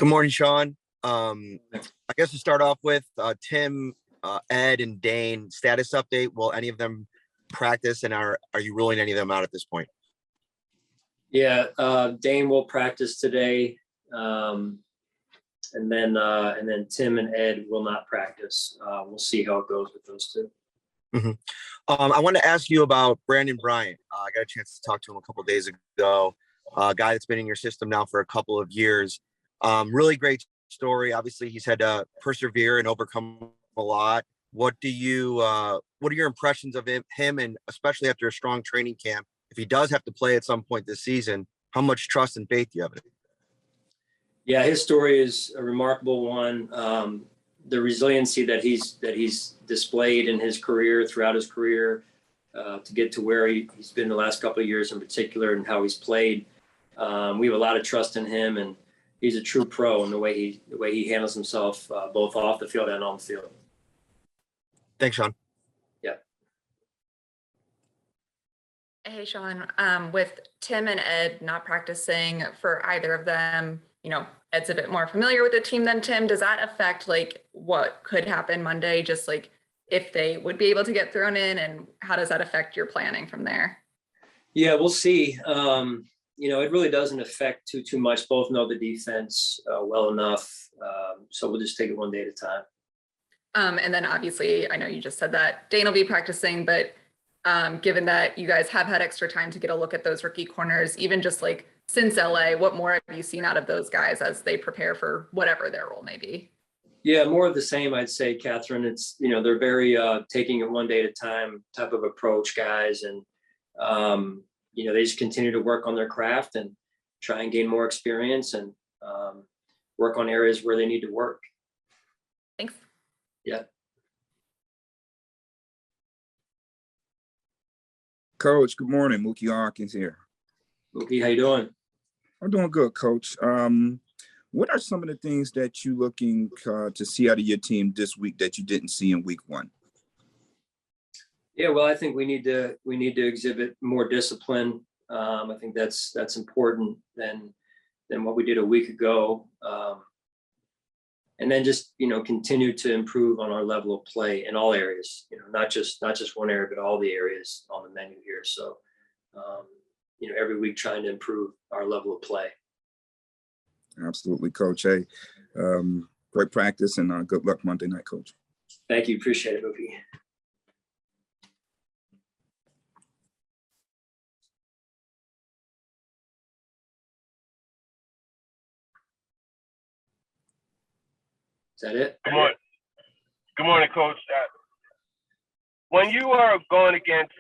Good morning, Sean. I guess to start off with, Tim, Ed, and Dane, status update. Will any of them practice, and are you ruling any of them out at this point? Yeah, Dane will practice today, and then Tim and Ed will not practice. We'll see how it goes with those two. Mm-hmm. I want to ask you about Brandon Bryant. I got a chance to talk to him a couple of days ago. A guy that's been in your system now for a couple of years. Really great story. Obviously, he's had to persevere and overcome a lot. What are your impressions of him, and especially after a strong training camp? If he does have to play at some point this season, how much trust and faith do you have in him? Yeah, his story is a remarkable one. The resiliency that he's displayed in his career, throughout his career, to get to where he's been the last couple of years in particular, and how he's played. We have a lot of trust in him, and he's a true pro in the way he handles himself, both off the field and on the field. Thanks, Sean. Yeah. Hey, Sean. With Tim and Ed not practicing for either of them, Ed's a bit more familiar with the team than Tim. Does that affect what could happen Monday? Just if they would be able to get thrown in, and how does that affect your planning from there? Yeah, we'll see. It really doesn't affect too much. Both know the defense well enough. So we'll just take it one day at a time. And then obviously, I know you just said that Dane will be practicing, but given that you guys have had extra time to get a look at those rookie corners, even just since LA, what more have you seen out of those guys as they prepare for whatever their role may be? Yeah, more of the same, I'd say, Catherine. It's, they're very taking it one day at a time type of approach, guys. And, they just continue to work on their craft and try and gain more experience and work on areas where they need to work. Thanks. Yeah. Coach, good morning. Mookie Hawkins here. Mookie, how you doing? I'm doing good, Coach. What are some of the things that you're looking to see out of your team this week that you didn't see in week one? Yeah, well, I think we need to exhibit more discipline. I think that's important than what we did a week ago. And then just continue to improve on our level of play in all areas. Not just one area, but all the areas on the menu here. So every week trying to improve our level of play. Absolutely, Coach. Hey, great practice and good luck Monday night, Coach. Thank you. Appreciate it, Mookie. Is that it? Good morning, Coach. When you are going against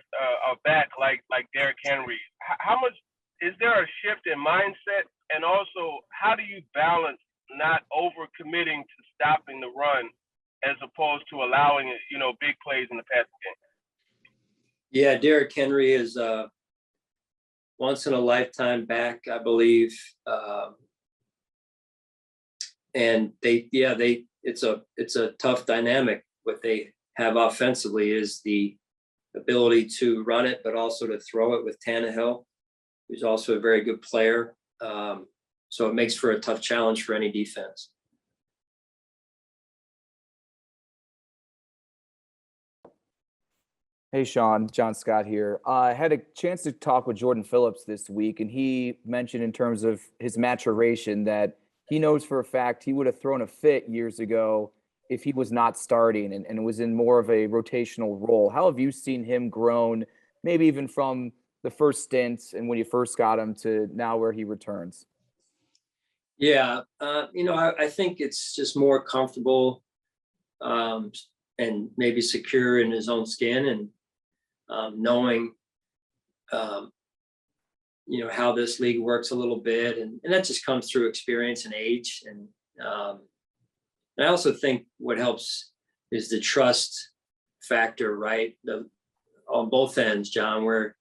a back like Derrick Henry, how much is there a shift in mindset? And also, how do you balance not overcommitting to stopping the run as opposed to allowing big plays in the passing game? Yeah, Derrick Henry is once in a lifetime back, I believe. And it's a tough dynamic. What they have offensively is the ability to run it, but also to throw it with Tannehill, who's also a very good player. So it makes for a tough challenge for any defense. Hey, Sean, John Scott here. I had a chance to talk with Jordan Phillips this week, and he mentioned in terms of his maturation that he knows for a fact he would have thrown a fit years ago if he was not starting and was in more of a rotational role. How have you seen him grown, maybe even from the first stints and when you first got him to now where he returns? Yeah, I think it's just more comfortable and maybe secure in his own skin and knowing, how this league works a little bit. And that just comes through experience and age. And I also think what helps is the trust factor, right? On both ends, John, where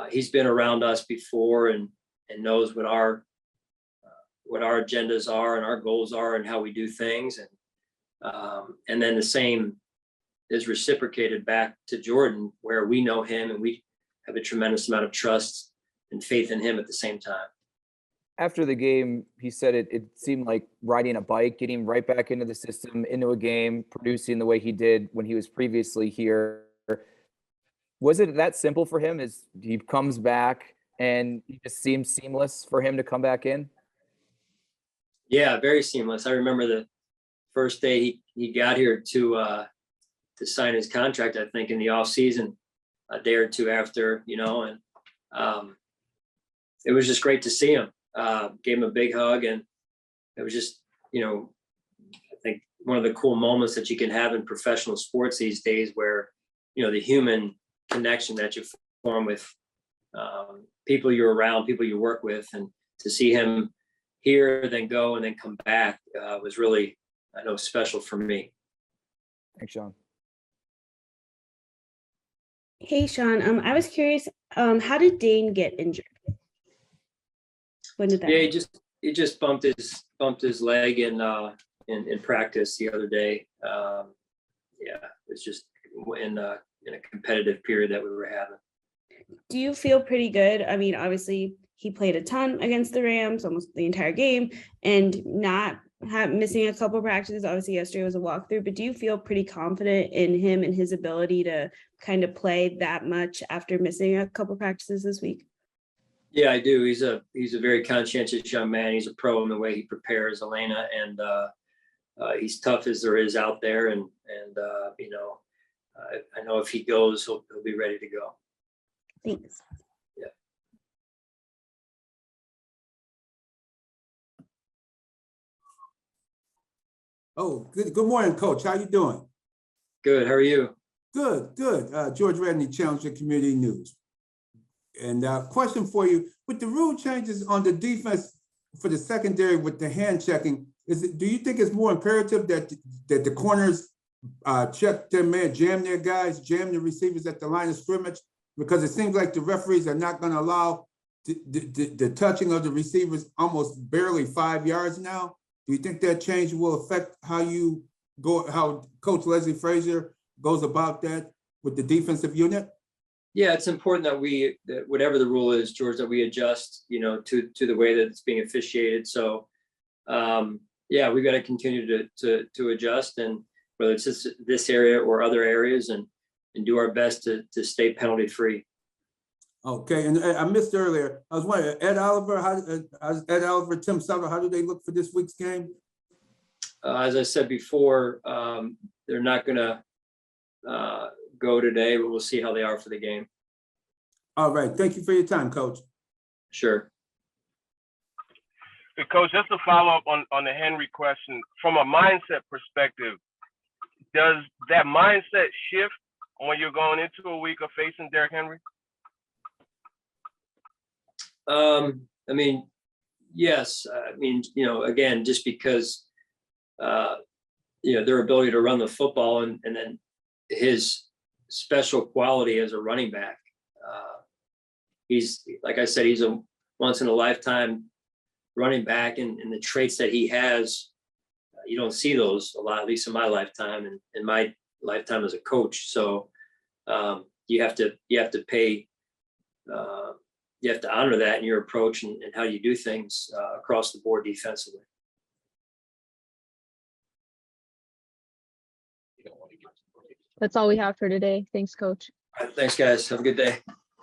he's been around us before and knows what our agendas are and our goals are and how we do things. And then the same is reciprocated back to Jordan, where we know him and we have a tremendous amount of trust and faith in him at the same time. after the game, he said it seemed like riding a bike, getting right back into the system, into a game, producing the way he did when he was previously here. Was it that simple for him as he comes back and it just seems seamless for him to come back in? Yeah, very seamless. I remember the first day he got here to sign his contract, I think in the off season, a day or two after, and it was just great to see him. Gave him a big hug, and it was just, I think one of the cool moments that you can have in professional sports these days where, the human connection that you form with people you're around, people you work with, and to see him here, then go, and then come back was really, I know, special for me. Thanks, Sean. Hey, Sean, I was curious, how did Dane get injured? When did that Yeah, happen? he just bumped his leg in practice the other day. It's just in a competitive period that we were having. Do you feel pretty good? I mean, obviously he played a ton against the Rams, almost the entire game, and not missing a couple practices. Obviously yesterday was a walkthrough, but do you feel pretty confident in him and his ability to kind of play that much after missing a couple practices this week? Yeah, I do. He's a very conscientious young man. He's a pro in the way he prepares, Elena, and he's tough as there is out there. And I know if he goes, he'll be ready to go. Thanks. Yeah. Oh, good morning, Coach. How you doing? Good. How are you? Good. George Redney, Challenger Community News. And question for you: with the rule changes on the defense for the secondary with the hand checking, do you think it's more imperative that the corners check their man, jam their guys, jam the receivers at the line of scrimmage? Because it seems like the referees are not going to allow the touching of the receivers almost barely 5 yards now. Do you think that change will affect how Coach Leslie Frazier goes about that with the defensive unit? Yeah, it's important that whatever the rule is, George, that we adjust, to the way that it's being officiated. So, we got to continue to adjust, and whether it's this area or other areas, and do our best to stay penalty free. Okay, and I missed earlier. I was wondering, Ed Oliver, Tim Sutter, how do they look for this week's game? As I said before, they're not going to go today, but we'll see how they are for the game. All right. Thank you for your time, Coach. Sure. Hey, Coach, just to follow up on the Henry question, from a mindset perspective, does that mindset shift when you're going into a week of facing Derrick Henry? Yes. Again, just because, their ability to run the football and then his special quality as a running back. He's, like I said, he's a once in a lifetime running back, and the traits that he has, you don't see those a lot, at least in my lifetime and in my lifetime as a coach. So you have to honor that in your approach and how you do things across the board defensively. That's all we have for today. Thanks, Coach. All right, thanks, guys. Have a good day.